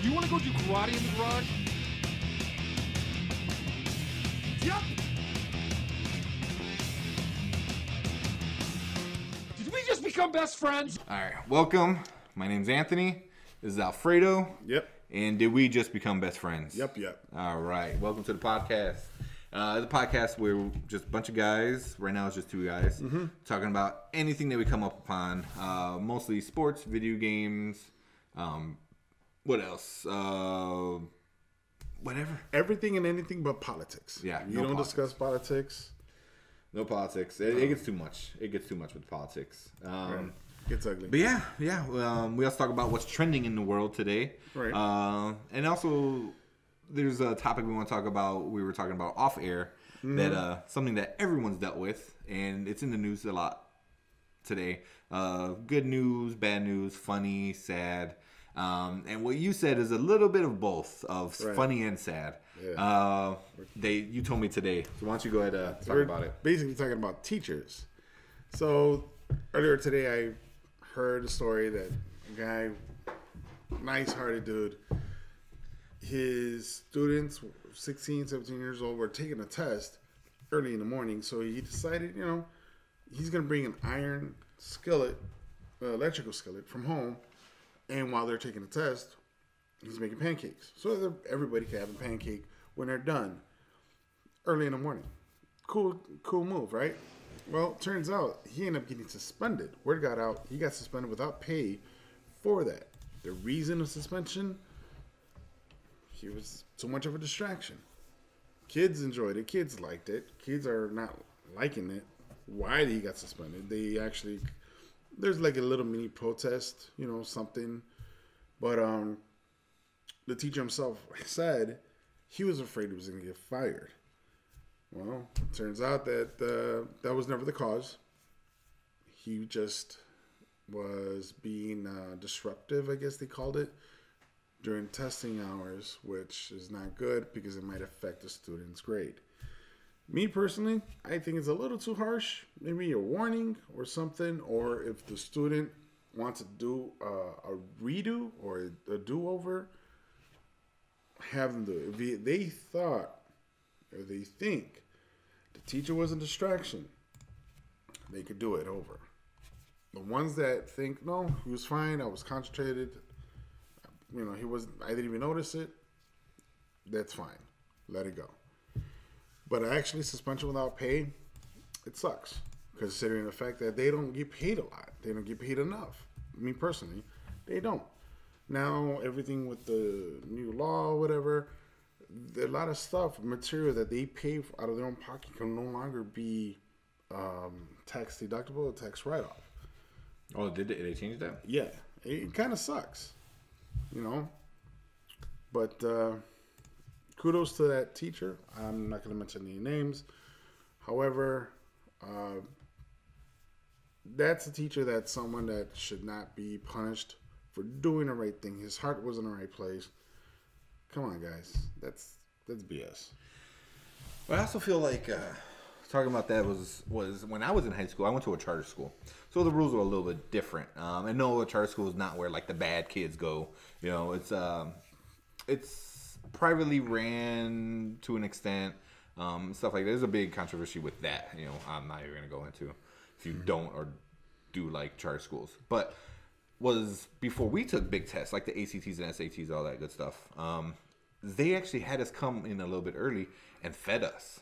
Do you want to go do karate in the garage? Yep. Did we just become best friends? All right, welcome. My name's Anthony. This is Alfredo. Yep. And did we just become best friends? Yep. All right, welcome to the podcast. The podcast where we're just a bunch of guys. Right now it's just two guys talking about anything that we come up upon. Mostly sports, video games. What else? Whatever. Everything and anything but politics. Yeah, You no don't politics. discuss politics. No politics. It gets too much. It gets too much with politics. Right. It's ugly. But yeah. We also talk about what's trending in the world today. Right. And also, there's a topic we want to talk about. We were talking about off air that something that everyone's dealt with, and it's in the news a lot today. Good news, bad news, funny, sad. And what you said is a little bit of both, of funny and sad. Yeah. You told me today. So why don't you go ahead and talk We're about it? basically talking about teachers. So earlier today, I heard a story that a guy, nice-hearted dude, his students, 16, 17 years old, were taking a test early in the morning. So he decided, he's going to bring an iron skillet, electrical skillet from home. And while they're taking the test, he's making pancakes. So everybody can have a pancake when they're done early in the morning. Cool move, right? Well, turns out he ended up getting suspended. Word got out, he got suspended without pay for that. The reason of suspension, he was too much of a distraction. Kids enjoyed it. Kids liked it. Kids are not liking it. Why he got suspended? They actually, there's like a little mini protest, something. But the teacher himself said he was afraid he was going to get fired. Well, it turns out that that was never the cause. He just was being disruptive, I guess they called it, during testing hours, which is not good because it might affect the student's grade. Me personally, I think it's a little too harsh. Maybe a warning or something, or if the student wants to do a redo or a do-over, have them do it. If they thought or they think the teacher was a distraction, they could do it over. The ones that think, no, he was fine, I was concentrated, he wasn't, I didn't even notice it, that's fine. Let it go. But actually, suspension without pay, it sucks. Considering the fact that they don't get paid a lot. They don't get paid enough. Me personally, they don't. Now, everything with the new law, whatever, a lot of stuff, material that they pay out of their own pocket can no longer be tax deductible or tax write-off. Oh, did they change that? Yeah, it kind of sucks, But kudos to that teacher. I'm not going to mention any names. However, that's a teacher that's someone that should not be punished for doing the right thing. His heart was in the right place. Come on, guys. That's BS. Well, I also feel like talking about that was when I was in high school. I went to a charter school, so the rules were a little bit different. And no, a charter school is not where like the bad kids go. It's privately ran to an extent. Stuff like that. There's a big controversy with that. I'm not even gonna go into if you don't or do like charter schools, but was before we took big tests like the ACTs and SATs, all that good stuff. They actually had us come in a little bit early and fed us.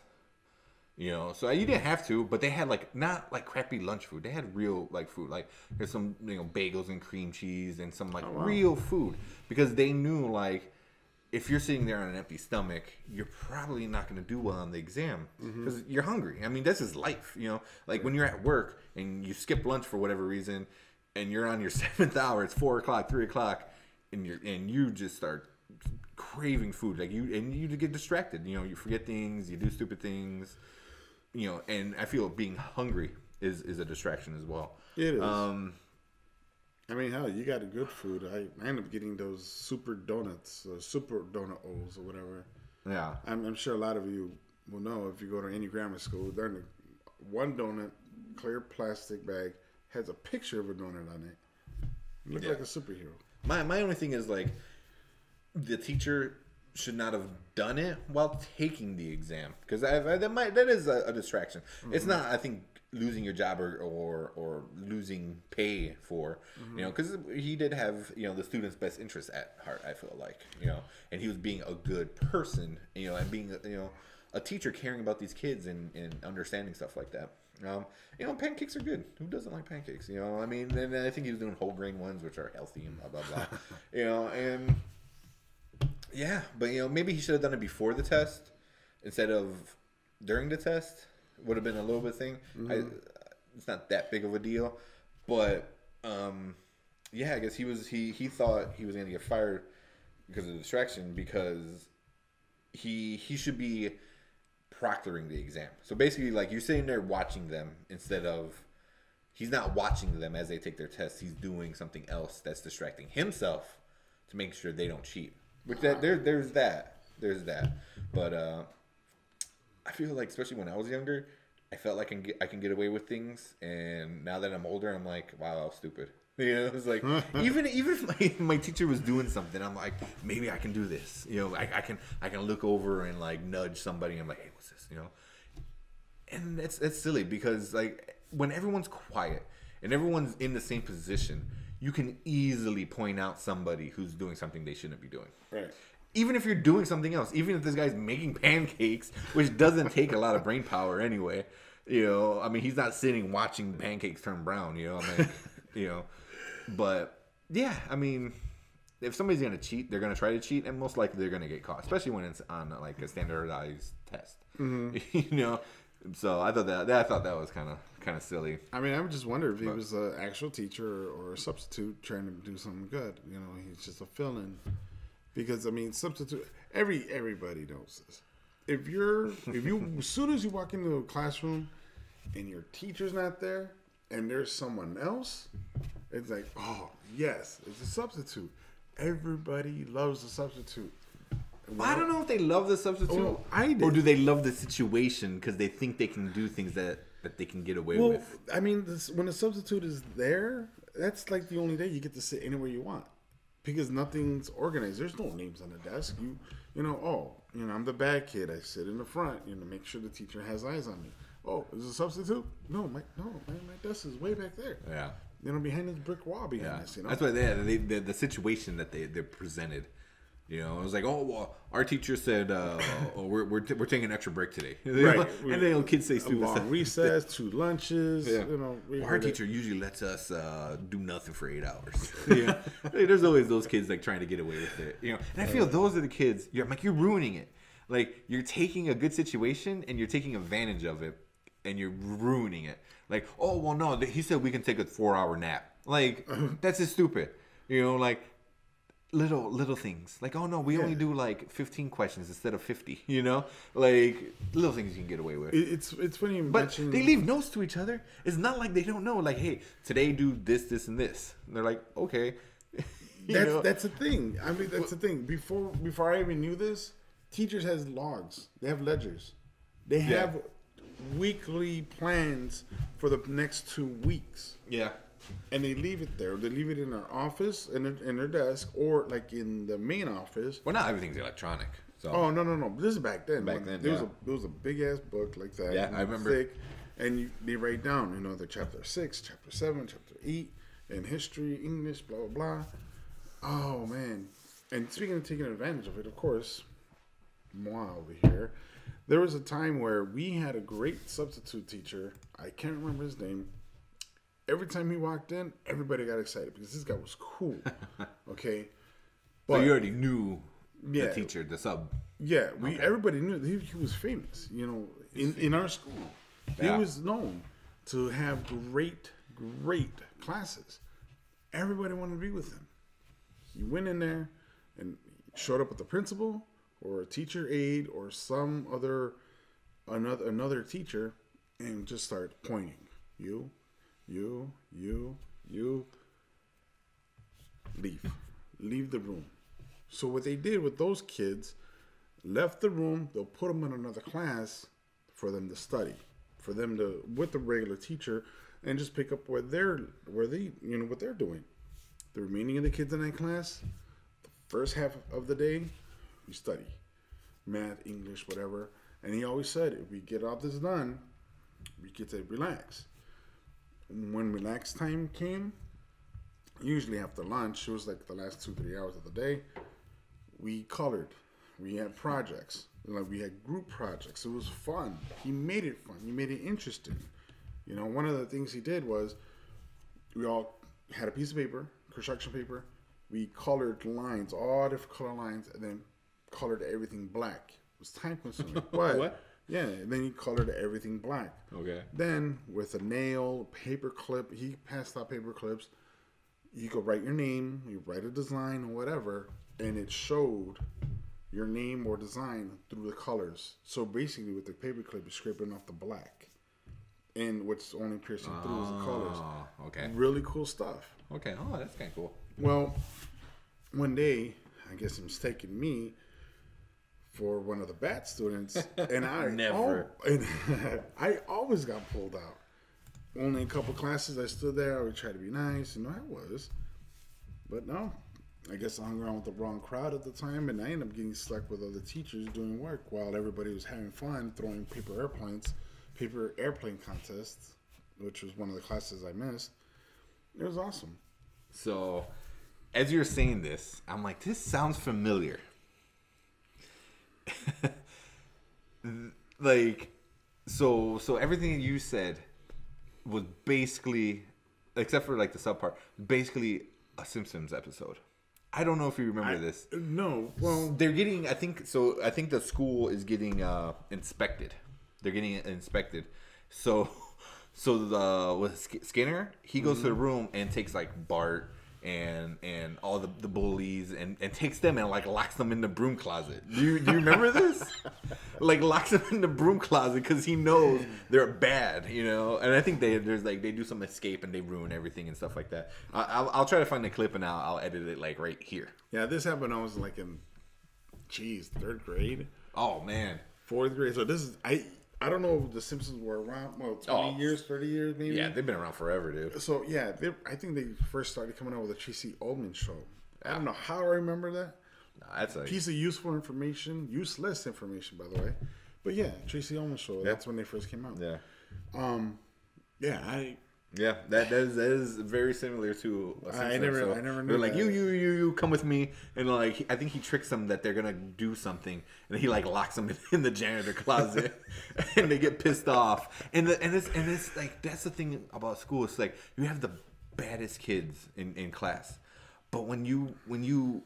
So you didn't have to, but they had not like crappy lunch food. They had real like food. Like there's some bagels and cream cheese and some real food, because they knew like if you're sitting there on an empty stomach, you're probably not going to do well on the exam because you're hungry. I mean, this is life. Like when you're at work and you skip lunch for whatever reason, and you're on your 7th hour, it's 4 o'clock, 3 o'clock, and you just start craving food. Like you get distracted. You forget things, you do stupid things. And I feel being hungry is a distraction as well. It is. I mean, hell, you got a good food. I end up getting those super donuts, super donut O's or whatever. Yeah. I'm sure a lot of you will know if you go to any grammar school, they're in one donut, clear plastic bag, has a picture of a donut on it. You look like a superhero. My only thing is like, the teacher should not have done it while taking the exam, because that is a distraction. It's not, I think, losing your job or losing pay for, because he did have, the student's best interest at heart, I feel like, and he was being a good person, and being, a teacher caring about these kids and understanding stuff like that. Pancakes are good. Who doesn't like pancakes? I mean, and I think he was doing whole grain ones, which are healthy and blah, blah, blah, and yeah, but maybe he should have done it before the test instead of during the test. Would have been a little bit thing. It's not that big of a deal, but I guess he thought he was gonna get fired because of the distraction, because he should be proctoring the exam. So basically, like, you're sitting there watching them instead of, he's not watching them as they take their tests. He's doing something else that's distracting himself to make sure they don't cheat. Which there's that. But I feel like, especially when I was younger, I felt like I can get away with things, and now that I'm older, I'm like, wow, I was stupid. It's like even if my teacher was doing something, I'm like, maybe I can do this. I can look over and like nudge somebody. And I'm like, hey, what's this? And it's silly, because like when everyone's quiet and everyone's in the same position, you can easily point out somebody who's doing something they shouldn't be doing. Right. Even if you're doing something else, even if this guy's making pancakes, which doesn't take a lot of brain power anyway. I mean, he's not sitting watching the pancakes turn brown. I mean, but yeah, I mean, if somebody's gonna cheat, they're gonna try to cheat, and most likely they're gonna get caught, especially when it's on like a standardized test. So I thought that was kind of silly. I mean, I would just wonder if he was an actual teacher or a substitute trying to do something good. He's just a fill-in. Because I mean, substitute. Everybody knows this. If you as soon as you walk into a classroom and your teacher's not there and there's someone else, it's like, oh yes, it's a substitute. Everybody loves a substitute. Well, I don't know if they love the substitute, or do they love the situation because they think they can do things that they can get away with. I mean, when a substitute is there, that's like the only day you get to sit anywhere you want. Because nothing's organized. There's no names on the desk. I'm the bad kid. I sit in the front, make sure the teacher has eyes on me. Oh, is it a substitute? No, my desk is way back there. Yeah. Behind this brick wall behind us. That's why the situation that they presented. It was like, oh, well, our teacher said, we're taking an extra break today. Right. And then kids say stupid stuff. Recess, 2 lunches. Yeah. Our teacher usually lets us do nothing for 8 hours. Yeah. There's always those kids like trying to get away with it. And I feel those are the kids. You're ruining it. Like, you're taking a good situation and you're taking advantage of it, and you're ruining it. Like, oh, well, no, he said we can take a 4-hour nap. Like, that's just stupid. Like, little things. Like, oh, no, we only do, like, 15 questions instead of 50, Like, little things you can get away with. It's funny you mention... But they leave notes to each other. It's not like they don't know. Like, hey, today do this, and this. And they're like, okay. That's the thing. I mean, that's the thing. Before I even knew this, teachers has logs. They have ledgers. They have weekly plans for the next 2 weeks. Yeah. And they leave it there. They leave it in their office, in their desk, or like in the main office. Well, now everything's electronic. So. Oh, no. This is back then. There was a big ass book like that. Yeah, I remember. Thick, and they write down, the chapter 6, chapter 7, chapter 8, and history, English, blah, blah, blah. Oh, man. And speaking of taking advantage of it, of course, moi over here, there was a time where we had a great substitute teacher. I can't remember his name. Every time he walked in, everybody got excited because this guy was cool. Okay? But, so you already knew the teacher, the sub. Yeah, everybody knew he was famous. In our school, he was known to have great classes. Everybody wanted to be with him. You went in there and showed up with the principal or a teacher aide or some another teacher, and just start pointing. You. Leave the room. So what they did with those kids, left the room, they'll put them in another class for them to study, for them to, with the regular teacher, and just pick up what they're doing. The remaining of the kids in that class, the first half of the day, we study. Math, English, whatever. And he always said, if we get all this done, we get to relax. When relax time came, usually after lunch, it was like the last 2-3 hours of the day, we colored. We had projects. Like we had group projects. It was fun. He made it fun. He made it interesting. You know, one of the things he did was we all had a piece of paper, construction paper. We colored lines, all different color lines, and then colored everything black. It was time consuming. But What? yeah, and then he colored everything black. Okay. Then with a nail, paper clip, he passed out paper clips. You could write your name, you write a design or whatever, and it showed your name or design through the colors. So basically with the paper clip, you're scraping off the black. And what's only piercing through is the colors. Okay. Really cool stuff. Okay. Oh, that's kind of cool. Well, one day, I guess he mistaken me for one of the bad students, and I Never. I always got pulled out. Only a couple classes I stood there. I would try to be nice, and I was, but no. I guess I hung around with the wrong crowd at the time, and I ended up getting stuck with other teachers doing work while everybody was having fun throwing paper airplane contests, which was one of the classes I missed. It was awesome. So, as you're saying this, I'm like, this sounds familiar. Like, so everything you said was basically, except for like the sub part, basically a Simpsons episode. I don't know if you remember this. No, well, They're getting, I think the school is getting inspected. They're getting inspected. So with Skinner, he goes to the room and takes like Bart and all the bullies and takes them and like locks them in the broom closet. Do you remember this? Like locks them in the broom closet because he knows they're bad, you know. And I think they do some escape and they ruin everything and stuff like that. I'll try to find the clip and I'll edit it like right here. yeah, this happened. I was like in, third grade, Oh man. fourth grade. So this is I don't know if the Simpsons were around 20 years, 30 years maybe. Yeah, they've been around forever, dude. So yeah, I think they first started coming out with a Tracy Ullman show. I don't know how I remember that. That's a Piece of useful information, useless information, by the way. But yeah, Tracy Ullman show. That's when they first came out. yeah. Yeah, That is very similar to a I Simpsons never episode. knew They're like, that. you come with me, and like I think he tricks them that they're gonna do something, and he like locks them in the janitor closet, and they get pissed off. And it's like that's the thing about school. It's like you have the baddest kids in class, but when you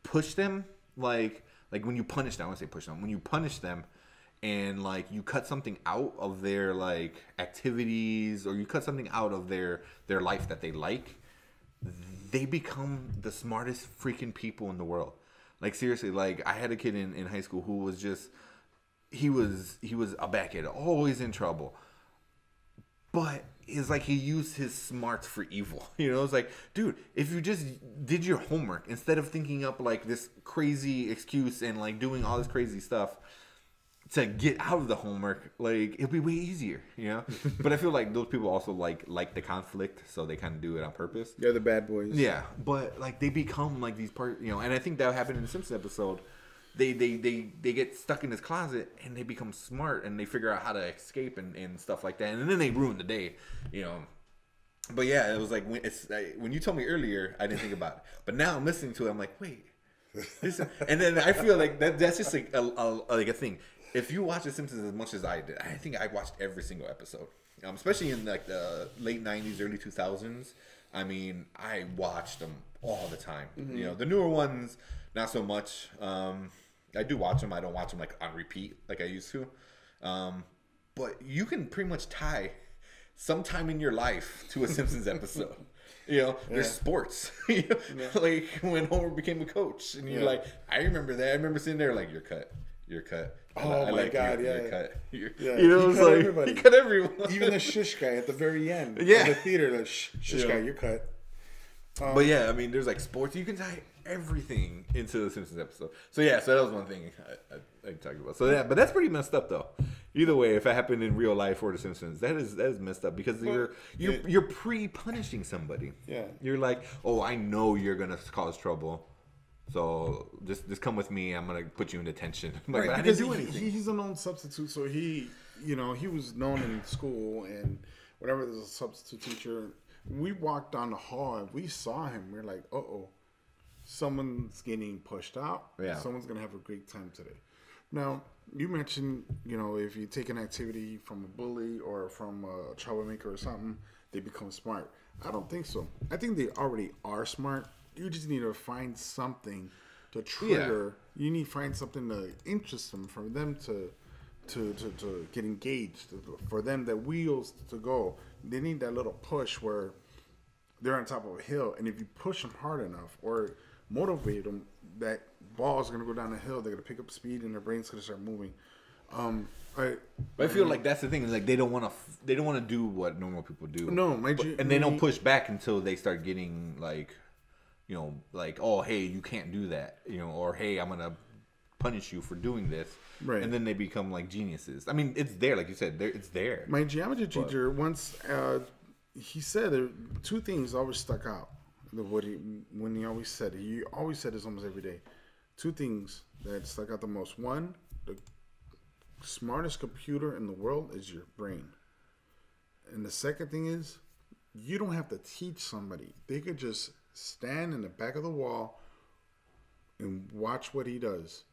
push them, like when you punish them, I want to say push them. When you punish them, and like you cut something out of their like activities or you cut something out of their life that they like, they become the smartest freaking people in the world. Like seriously, like I had a kid in high school who was just he was a bad kid, always in trouble. But it's like he used his smarts for evil. You know, it's like, dude, if you just did your homework instead of thinking up like this crazy excuse and like doing all this crazy stuff to get out of the homework, like it'll be way easier, you know. But I feel like those people also like the conflict, so they kind of do it on purpose. they're the bad boys. Yeah, but like they become like these part, you know. And I think that happened in the Simpsons episode. They get stuck in this closet and they become smart and they figure out how to escape and stuff like that. And then they ruin the day, you know. But yeah, it was like when you told me earlier, I didn't think about it. But now I'm listening to it, I'm like, wait. And then I feel like that's just like a thing. If you watch The Simpsons as much as I did, I think I watched every single episode, especially in like the late 90s, early 2000s. I mean, I watched them all the time. Mm-hmm. You know, the newer ones, not so much. I do watch them. I don't watch them like on repeat like I used to. But you can pretty much tie some time in your life to a Simpsons episode. You know, there's sports. You know, like when Homer became a coach, and you're like, I remember that. I remember sitting there like, you're cut. Oh my God! You're cut. You he know, it's cut like everybody. He cut everyone. Even the shush guy at the very end. Yeah. In the theater, the shush guy, you're cut. But yeah, I mean, there's like sports. You can tie everything into the Simpsons episode. So yeah, so that was one thing I talked about. So yeah, but that's pretty messed up though. Either way, if it happened in real life or the Simpsons, that is messed up because you're pre-punishing somebody. Yeah. You're like, oh, I know you're gonna cause trouble, So just come with me. I'm gonna put you in detention. I'm like, Right, but I because didn't do anything. he's a known substitute, so he was known in school, and whenever there's a substitute teacher, we walked down the hall and we saw him. We're like, someone's getting pushed out. Yeah. Someone's gonna have a great time today. Now, you mentioned, if you take an activity from a bully or from a troublemaker or something, they become smart. I don't think so. I think they already are smart. You just need to find something to trigger. Yeah. You need to find something to interest them, for them to get engaged, for them that wheels to go. They need that little push where they're on top of a hill, and if you push them hard enough or motivate them, that ball is going to go down the hill. They're going to pick up speed, and their brain's going to start moving. But I feel like that's the thing. Like they don't want to do what normal people do. No, and they don't push back until they start getting like, oh, hey, you can't do that, or hey, I'm gonna punish you for doing this. Right. And then they become like geniuses. I mean, it's there, like you said, it's there. My geometry teacher once, he said there two things always stuck out. When he always said this almost every day. Two things that stuck out the most. One, the smartest computer in the world is your brain. And the second thing is, you don't have to teach somebody. They could just stand in the back of the wall and watch what he does.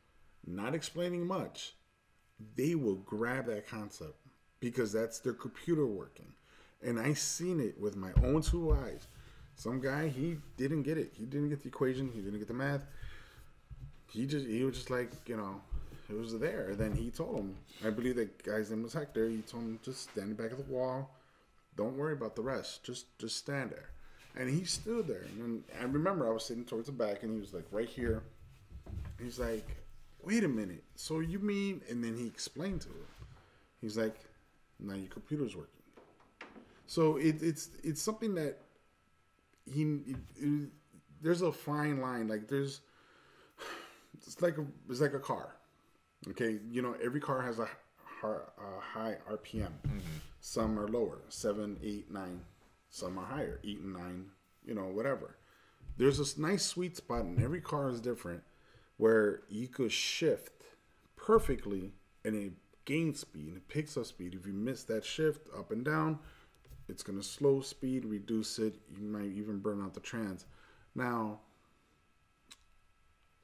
Not explaining much. They will grab that concept because that's their computer working. And I seen it with my own two eyes. Some guy, he didn't get it. He didn't get the equation. He didn't get the math. He was just like, it was there. And then he told him, I believe that guy's name was Hector. He told him, just stand in the back of the wall. Don't worry about the rest. Just stand there. And he stood there. And I remember I was sitting towards the back, and he was like right here. He's like, wait a minute. So you mean? And then he explained to him. He's like, now your computer's working. So it's something that there's a fine line. Like it's like a car. Okay, every car has a high RPM. Mm-hmm. Some are lower, 7, 8, 9. Some are higher, 8 and 9. Whatever. There's this nice sweet spot, and every car is different, where you could shift perfectly, and it gains speed, and it picks up speed. If you miss that shift up and down, it's going to slow speed, reduce it. You might even burn out the trans. Now,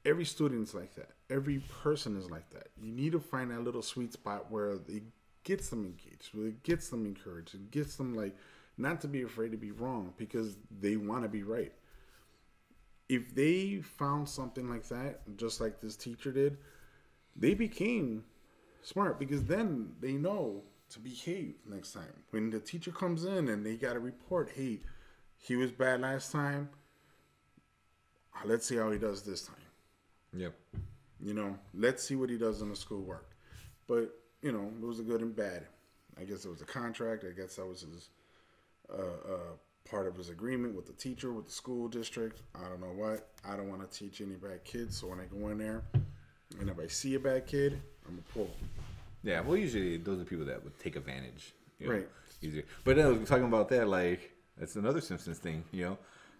every student's like that. Every person is like that. You need to find that little sweet spot where it gets them engaged, where it gets them encouraged, it gets them not to be afraid to be wrong because they want to be right. If they found something like that, just like this teacher did, they became smart because then they know to behave next time. When the teacher comes in and they got to report, hey, he was bad last time. Let's see how he does this time. Yep. Let's see what he does in the schoolwork. But, it was a good and bad. I guess it was a contract. I guess that was his part of his agreement with the teacher, with the school district. I don't know what. I don't want to teach any bad kids. So when I go in there and if I see a bad kid, I'm going to pull him. Yeah, well, usually those are people that would take advantage. Right. Easier. But then talking about that, that's another Simpsons thing,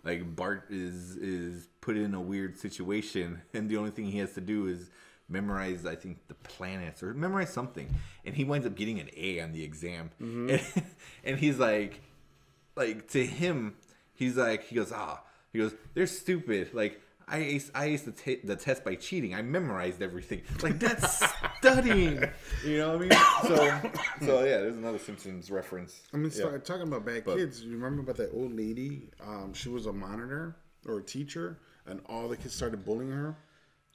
Like Bart is put in a weird situation, and the only thing he has to do is memorize, I think, the planets or memorize something, and he winds up getting an A on the exam. Mm-hmm. And he's like to him, he goes, they're stupid. Like I aced the test by cheating. I memorized everything. Like that's studying. You know what I mean? So yeah, there's another Simpsons reference. I mean, talking about bad kids. You remember about that old lady? She was a monitor or a teacher, and all the kids started bullying her,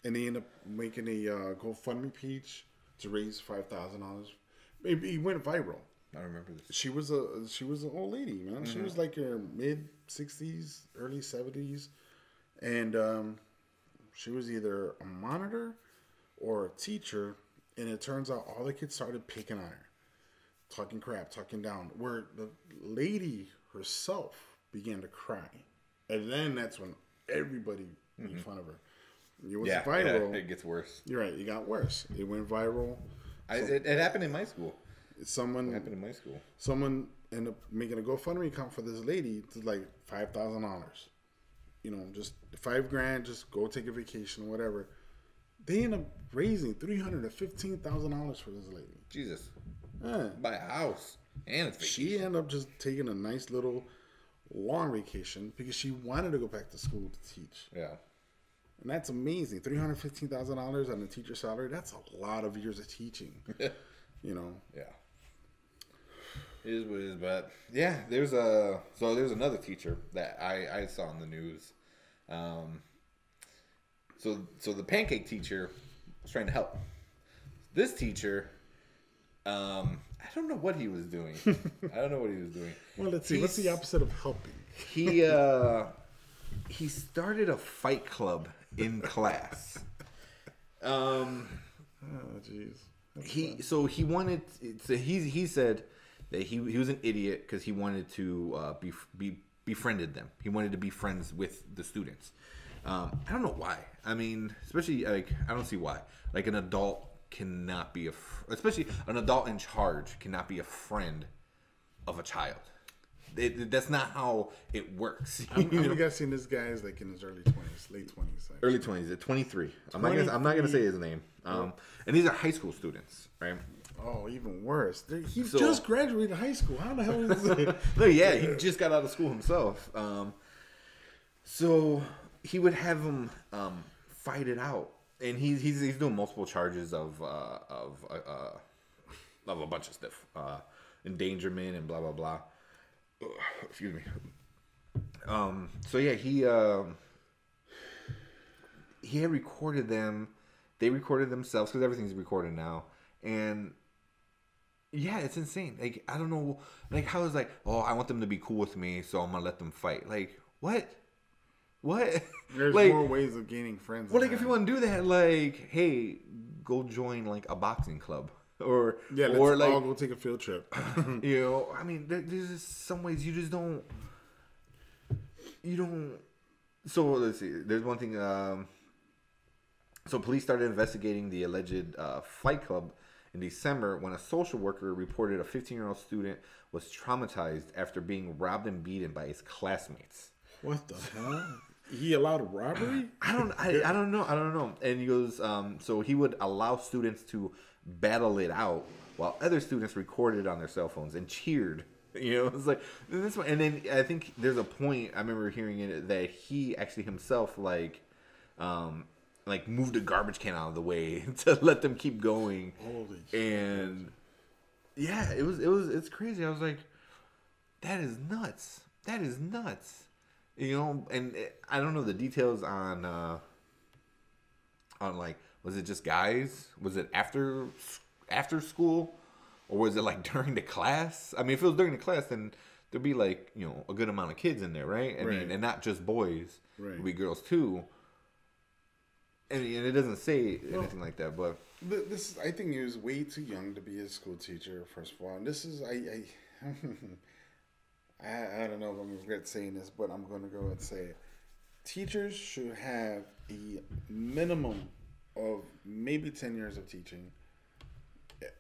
and they ended up making a GoFundMe page to raise $5,000. It went viral. I remember this. She was an old lady, man. Mm-hmm. She was like her mid-60s, early 70s. And she was either a monitor or a teacher, and it turns out all the kids started picking on her, talking crap, talking down, where the lady herself began to cry. And then that's when everybody made fun of her. It was viral. Yeah, it gets worse. You're right. It got worse. It went viral. It happened in my school. It happened in my school. Someone ended up making a GoFundMe account for this lady to like $5,000. just $5,000, just go take a vacation, whatever. They end up raising $315,000 for this lady. Jesus. Yeah. Buy a house and a vacation. She ended up just taking a nice little long vacation because she wanted to go back to school to teach. Yeah. And that's amazing. $315,000 on a teacher salary. That's a lot of years of teaching. Yeah. It is what it is, but yeah, there's another teacher that I saw in the news. So the pancake teacher was trying to help. This teacher, I don't know what he was doing. Well, let's see. What's the opposite of helping? He started a fight club in class. Oh, jeez. He said that he was an idiot because he wanted to befriended them. He wanted to be friends with the students. I don't know why. I mean, especially I don't see why. Like an adult cannot be especially an adult in charge cannot be a friend of a child. That's not how it works. I'm guessing this guy is like in his early 20s, late 20s. Early 20s, at 23. I'm not gonna say his name. And these are high school students, right? Oh, even worse. He just graduated high school. How the hell is it? No, yeah, he just got out of school himself. So he would have them fight it out, and he's doing multiple charges of a bunch of stuff, endangerment and blah blah blah. Excuse me. So yeah, he had recorded them. They recorded themselves because everything's recorded now, and yeah, it's insane. Like I don't know, like how is like, oh, I want them to be cool with me, so I'm gonna let them fight. Like what? There's like, more ways of gaining friends. Well, like if you want to do that, like, hey, go join like a boxing club. Or let's all go take a field trip. I mean, there's just some ways you just don't. So let's see. There's one thing. So police started investigating the alleged fight club in December when a social worker reported a 15-year-old student was traumatized after being robbed and beaten by his classmates. What the hell? He allowed robbery? I don't know. And he goes, so he would allow students to battle it out while other students recorded on their cell phones and cheered. It's like this one. And then I think there's a point I remember hearing it that he actually himself like moved a garbage can out of the way to let them keep going. Holy and shit. Yeah, it's crazy. I was like, that is nuts. And I don't know the details on like, was it just guys? Was it after school, or was it like during the class? I mean, if it was during the class, then there'd be like a good amount of kids in there, right? I mean, and not just boys, there'd be girls too. And it doesn't say anything like that, but this I think he was way too young to be a school teacher. First of all, and this is I don't know if I'm going to regret saying this, but I'm going to go and say it. Teachers should have a minimum of maybe 10 years of teaching.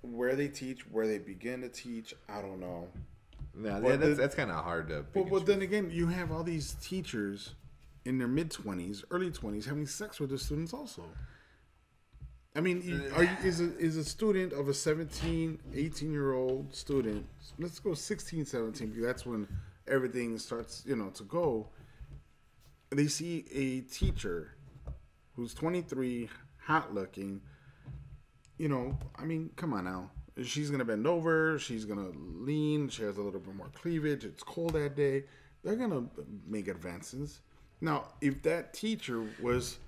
Where they teach, where they begin to teach, I don't know. Yeah, that's kind of hard to pick. But then again, you have all these teachers in their mid-20s, early 20s having sex with their students also. I mean, is a student of a 17, 18-year-old student, let's go 16, 17, because that's when everything starts, to go. They see a teacher who's 23, hot-looking, I mean, come on now. She's going to bend over, she's going to lean, she has a little bit more cleavage, it's cold that day. They're going to make advances. Now, if that teacher was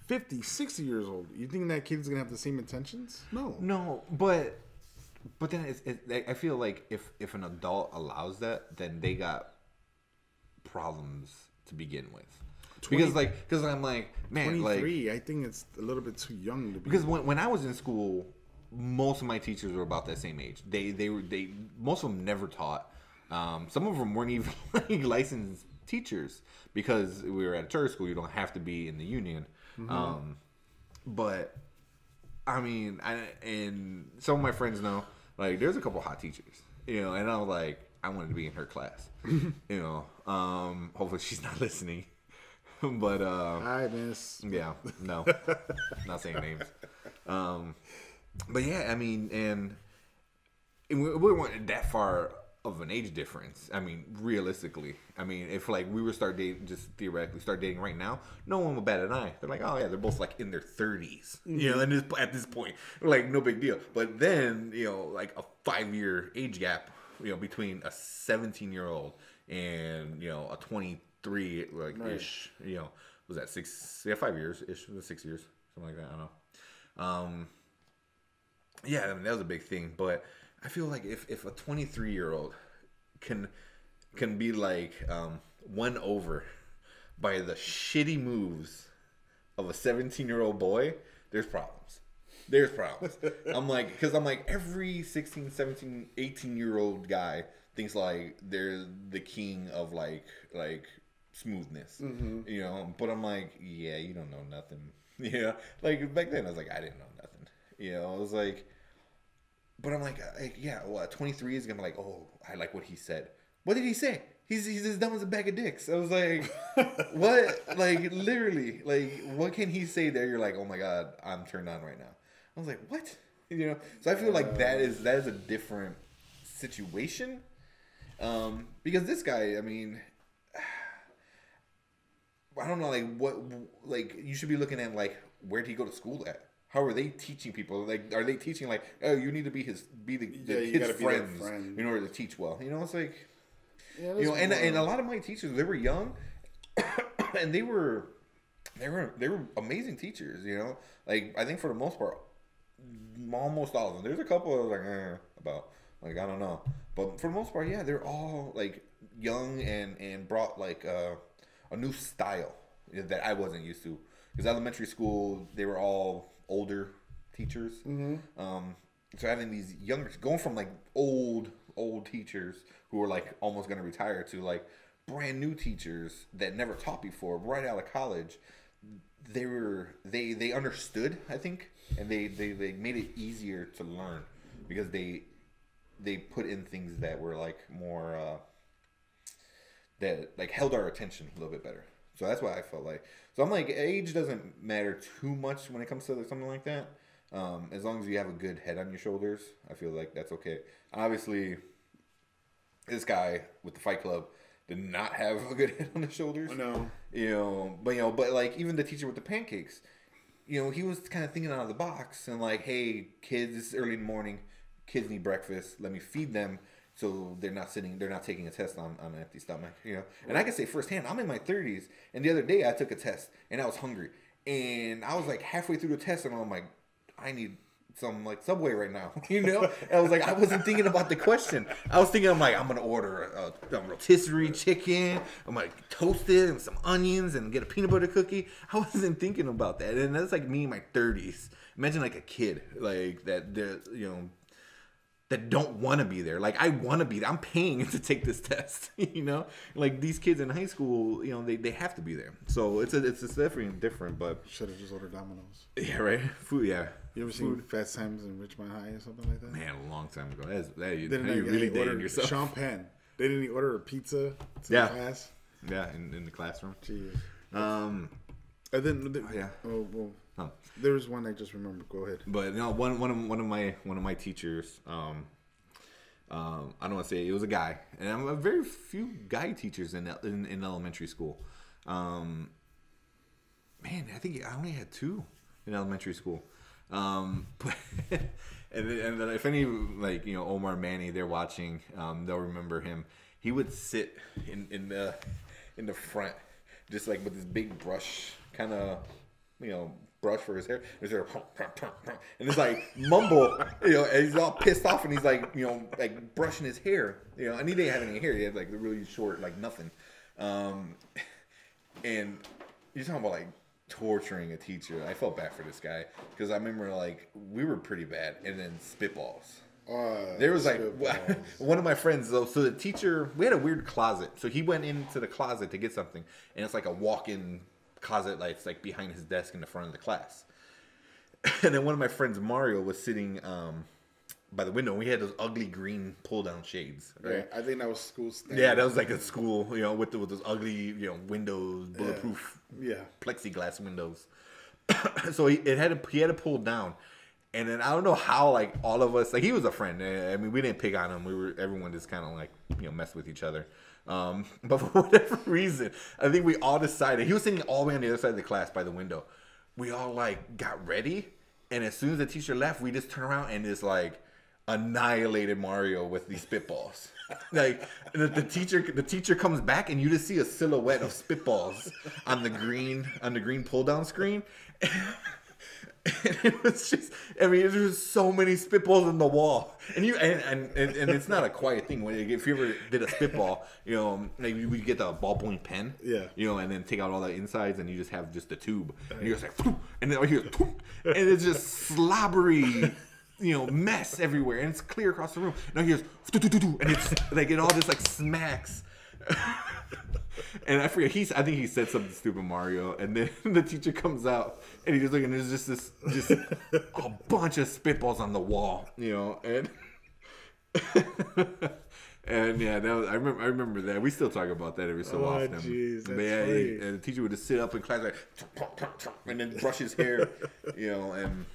50, 60 years old, you think that kid's gonna have the same intentions? No, but then I feel like if an adult allows that, then they got problems to begin with. Because I'm like, man, 23, I think it's a little bit too young to be. Because when I was in school, most of my teachers were about that same age. They most of them never taught. Some of them weren't even like licensed teachers because we were at a charter school. You don't have to be in the union. Mm-hmm. But I mean, and some of my friends know, like, there's a couple hot teachers, and I was like, I wanted to be in her class, hopefully she's not listening, But Hi, miss. yeah, no, not saying names. But yeah, I mean, and we weren't that far of an age difference. I mean, realistically, I mean, if like we were start dating, just theoretically start dating right now, no one would bat an eye. They're like, oh yeah, they're both like in their 30s, you know. And at this point, like no big deal. But then like a 5-year age gap, between a 17-year-old and a 23 like ish, was that 6? Yeah, 5 years ish. Was it 6 years? Something like that. I don't know. Yeah, I mean, that was a big thing, but I feel like if a 23-year-old can be like won over by the shitty moves of a 17-year-old boy, there's problems. There's problems. I'm like every 16, 17, 18-year-old guy thinks like they're the king of like smoothness, But I'm like, yeah, you don't know nothing, Like back then, I was like, I didn't know nothing, I was like. But I'm like, yeah, well, 23 is gonna be like, oh, I like what he said. What did he say? He's as dumb as a bag of dicks. I was like, what? Like, literally, like, what can he say there? You're like, oh my god, I'm turned on right now. I was like, what? So I feel like that is a different situation, because this guy, I mean, I don't know, like what, like you should be looking at like where did he go to school at? How are they teaching people? Like, are they teaching like, oh, you need to be the kid's friends in order to teach well? It's like, and a lot of my teachers, they were young, and they were amazing teachers. Like I think for the most part, almost all of them. There's a couple I was like about, like I don't know, but for the most part, yeah, they're all like young and brought like a new style that I wasn't used to. Because elementary school, they were all older teachers. So having these younger, going from like old teachers who were like almost going to retire to like brand new teachers that never taught before, right out of college, they understood, I think, and they made it easier to learn because they put in things that were like more that like held our attention a little bit better. So that's why I felt like. So I'm like, age doesn't matter too much when it comes to something like that. As long as you have a good head on your shoulders, I feel like that's okay. Obviously, this guy with the Fight Club did not have a good head on his shoulders. No. But like even the teacher with the pancakes, he was kind of thinking out of the box and like, hey, kids, it's early in the morning. Kids need breakfast. Let me feed them. So they're not taking a test on an empty stomach, And I can say firsthand, I'm in my 30s, and the other day I took a test, and I was hungry, and I was like halfway through the test, and I'm like, I need some like Subway right now, And I was like, I wasn't thinking about the question. I was thinking, I'm gonna order a rotisserie chicken, I'm gonna toast it and some onions and get a peanut butter cookie. I wasn't thinking about that, and that's like me in my 30s. Imagine like a kid like that, that don't want to be there. Like I want to be there. I'm paying to take this test. Like these kids in high school, they have to be there. So it's definitely different. But should have just ordered Domino's. Yeah, right. Food. Yeah. You ever seen Fast Times in Richmond High or something like that? Man, a long time ago. You really dating yourself. Champagne. They didn't even order a pizza to the class. Yeah, in the classroom. Jeez. And then yeah. Oh well. Huh. There was one I just remembered. Go ahead. But one of my teachers, I don't want to say it was a guy, and I'm a very few guy teachers in elementary school. Man, I think I only had 2 in elementary school. But and if any like Omar, Manny, they're watching, they'll remember him. He would sit in the front, just like with this big brush, kind of brush for his hair. And it's like mumble, and he's all pissed off, and he's like, like brushing his hair, and he didn't have any hair. He had like really short, like nothing. And you're talking about like torturing a teacher. I felt bad for this guy because I remember like we were pretty bad, and then spitballs. There was like one of my friends though. So the teacher, we had a weird closet. So he went into the closet to get something, and it's like a walk-in closet, like it's like behind his desk in the front of the class. And then one of my friends, Mario, was sitting by the window. And we had those ugly green pull down shades. Right? Yeah, I think that was school standard. Yeah, that was like a school, with those ugly, windows, bulletproof, plexiglass windows. So he had to pull down, and then I don't know how, like, all of us, like, he was a friend. I mean, we didn't pick on him. Everyone just kind of like messed with each other. But for whatever reason, I think we all decided, he was sitting all the way on the other side of the class by the window. We all like got ready, and as soon as the teacher left, we just turned around and just like annihilated Mario with these spitballs. Like the teacher comes back, and you just see a silhouette of spitballs on the green pull down screen. And it was just, I mean, there's just so many spitballs in the wall, and it's not a quiet thing. If you ever did a spitball, maybe we get the ballpoint pen, and then take out all the insides, and you just have just the tube, and you're just like, and then right here, and it's just slobbery, mess everywhere, and it's clear across the room. Now here's, and it's like it all just like smacks. And I forget, I think he said something stupid, Mario, and then the teacher comes out, and he's looking, and there's just a bunch of spitballs on the wall, and and yeah, I remember that. We still talk about that every so often. Jeez, that's funny. And the teacher would just sit up in class like, and then brush his hair, and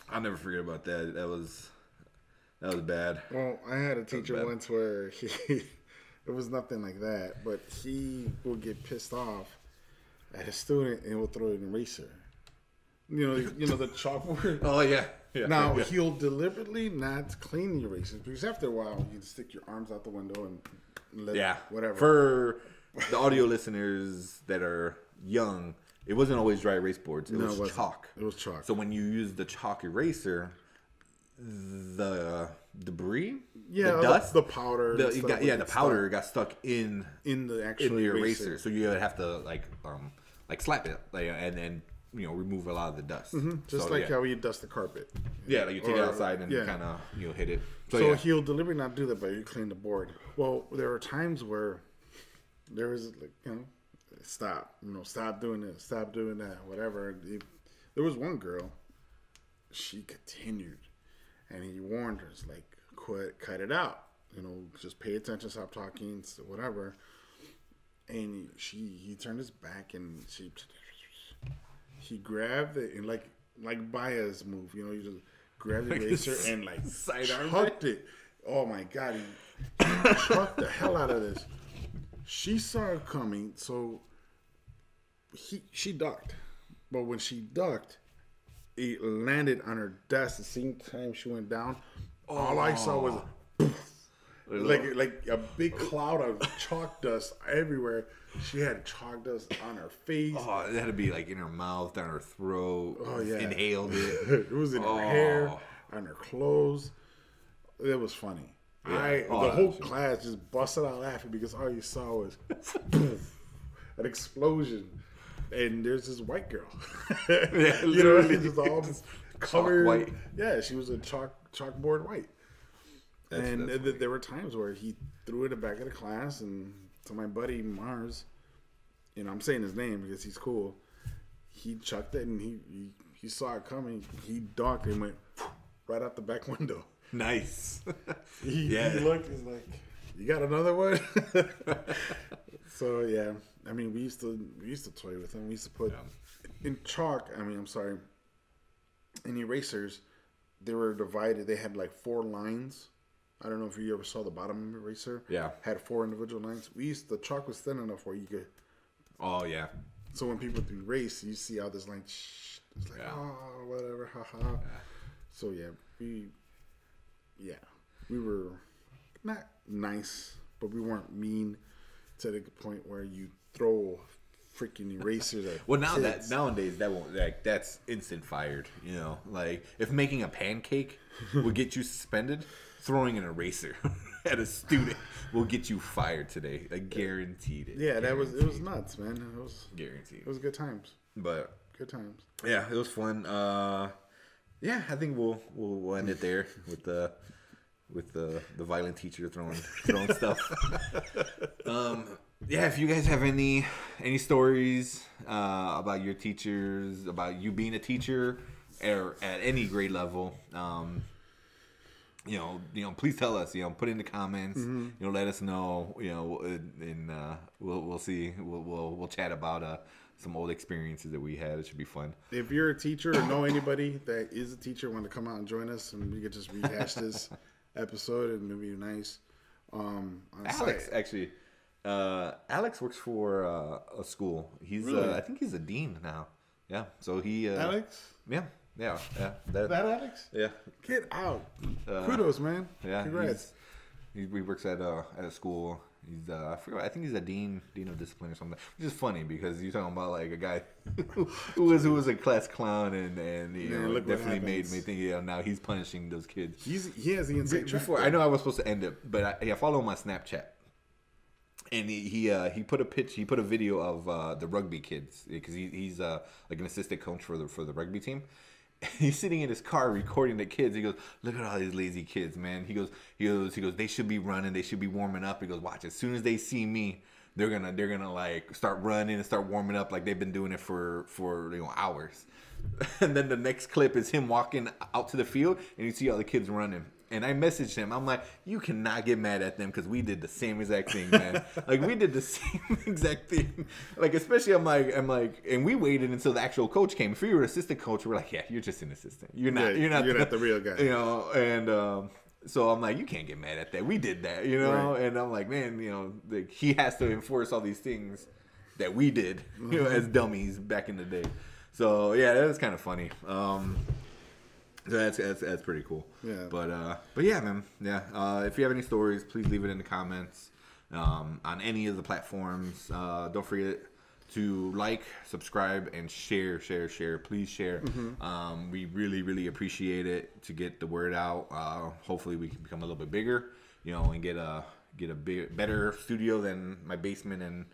I'll never forget about that. That was bad. Well, I had a teacher once where it was nothing like that, but he will get pissed off at a student and will throw an eraser. The chalkboard. Oh yeah. Now he'll deliberately not clean the erasers, because after a while you stick your arms out the window and let whatever. For the audio listeners that are young, it wasn't always dry erase boards. It was chalk. It was chalk. So when you use the chalk eraser, the debris, the dust, the powder, the powder got stuck in the actual eraser. So you would have to like slap it, and then remove a lot of the dust. Mm-hmm. Just how you dust the carpet. Yeah, like you take it outside and kind of hit it. So he'll deliberately not do that, but you clean the board. Well, there are times where there was stop doing this, stop doing that, whatever. There was one girl, she continued. And he warned her, like, cut it out. Just pay attention, stop talking, whatever. And he turned his back, and he grabbed it, and like Baez move, he just grabbed the eraser and like chucked it. Oh my God, he chucked the hell out of this. She saw it coming, so she ducked. But when she ducked, it landed on her desk the same time she went down. All I saw was like a big cloud of chalk dust everywhere. She had chalk dust on her face. Oh, it had to be like in her mouth, down her throat. Oh yeah, inhaled it. It was in her hair, on her clothes. It was funny. Yeah. The whole class just busted out laughing because all you saw was an explosion. And there's this white girl. Literally just all covered. White. Yeah, she was a chalkboard white. There were times where he threw it in the back of the class, and to my buddy Mars, I'm saying his name because he's cool. He chucked it, and he saw it coming. He ducked and went right out the back window. Nice. He looked. He's like, "You got another one?" So yeah. I mean, we used to toy with them. We used to put in chalk. In erasers, they were divided. They had like 4 lines. I don't know if you ever saw the bottom of the eraser. Yeah, had 4 individual lines. The chalk was thin enough where you could. Oh yeah. So when people do erase, you see how this line. It's like whatever, haha. Yeah. So we were not nice, but we weren't mean to the point where you throw freaking erasers at kids. Nowadays that won't, that's instant fired. Like if making a pancake would get you suspended, throwing an eraser at a student will get you fired today. I guaranteed it. Yeah, it was nuts, man. It was guaranteed. It was good times. But good times. Yeah, it was fun. I think we'll end it there with the violent teacher throwing stuff. If you guys have any stories about your teachers, about you being a teacher, or at any grade level, please tell us. Put in the comments. Let us know. And we'll see. We'll chat about some old experiences that we had. It should be fun. If you're a teacher or know anybody that is a teacher, want to come out and join us, and we could just rehash this episode, and it'd be nice. Alex, actually, Alex works for a school. He's Really? I think he's a dean now. Yeah. So he. Alex? Yeah. That Alex? Yeah. Get out. Kudos, man. Yeah. Congrats. He works at a school. He's I forgot. I think he's a dean of discipline or something. Which is funny because you're talking about like a guy who was a class clown and definitely made me think. Now he's punishing those kids. He has the insane track. Before I know I was supposed to end it, but I follow him on Snapchat. And he put a video of the rugby kids because he's like an assistant coach for the rugby team. He's sitting in his car recording the kids. He goes, "Look at all these lazy kids, man." He goes, "They should be running. They should be warming up." He goes, "Watch, as soon as they see me, they're gonna like start running and start warming up like they've been doing it for hours." And then the next clip is him walking out to the field, and you see all the kids running. And I messaged him. I'm like, "You cannot get mad at them because we did the same exact thing, man. Like we did the same exact thing. Like especially I'm like, and we waited until the actual coach came. If you were an assistant coach, we're like, yeah, you're just an assistant. You're not the real guy. And so I'm like, you can't get mad at that. We did that, Right. And I'm like, man, like, he has to enforce all these things that we did, as dummies back in the day. So yeah, that was kind of funny. So that's pretty cool. Yeah. But yeah, man. Yeah. If you have any stories, please leave it in the comments on any of the platforms. Don't forget to like, subscribe, and share. Please share. We really, really appreciate it to get the word out. Hopefully, we can become a little bit bigger, and get a better studio than my basement and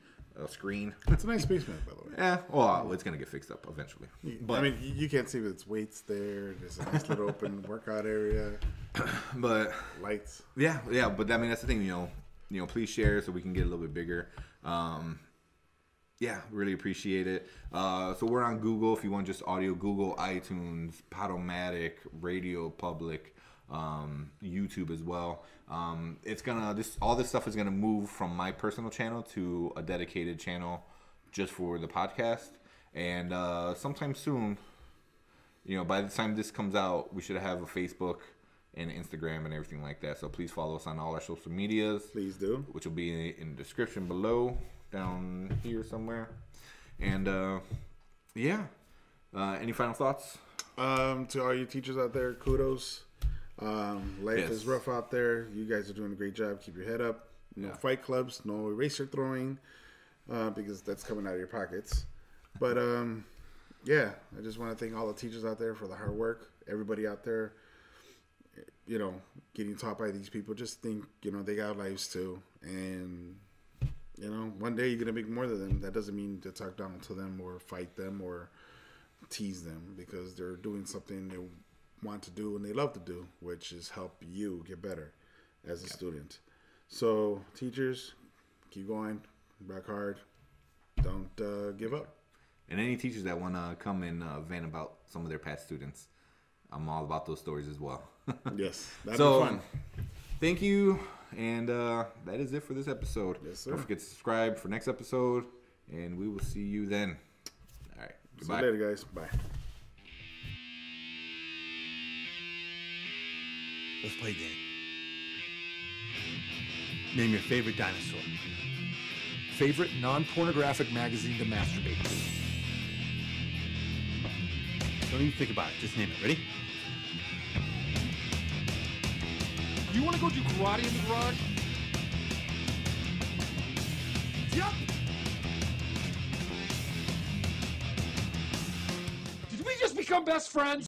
a screen. It's a nice basement, by the way. Yeah, well, it's gonna get fixed up eventually. But I mean, you can't see its weights there. There's a nice little open workout area. But Lights. yeah. But I mean, that's the thing. Please share so we can get a little bit bigger. Yeah, really appreciate it. So we're on Google. If you want just audio, Google, iTunes, Podomatic, Radio Public, YouTube as well. All this stuff is gonna move from my personal channel to a dedicated channel just for the podcast. And sometime soon, by the time this comes out, we should have a Facebook and Instagram and everything like that. So please follow us on all our social medias. Please do. Which will be in the description below, down here somewhere. And any final thoughts? To all you teachers out there, kudos. Life is rough out there. You guys are doing a great job. Keep your head up. No fight clubs, no eraser throwing, because that's coming out of your pockets. But I just want to thank all the teachers out there for the hard work. Everybody out there, getting taught by these people. Just think, they got lives too, and one day you're gonna make more than them. That doesn't mean to talk down to them or fight them or tease them, because they're doing something they want to do and they love to do, which is help you get better as a student. So teachers, keep going, work hard, don't give up. And any teachers that want to come and vent about some of their past students, I'm all about those stories as well. Yes, that'd be fun. Thank you, and that is it for this episode. Yes, sir. Don't forget to subscribe for next episode, and we will see you then. All right, goodbye. See you later, guys. Bye. Let's play a game. Name your favorite dinosaur. Favorite non-pornographic magazine to masturbate to. Don't even think about it. Just name it. Ready? You want to go do karate in the garage? Yep. Did we just become best friends?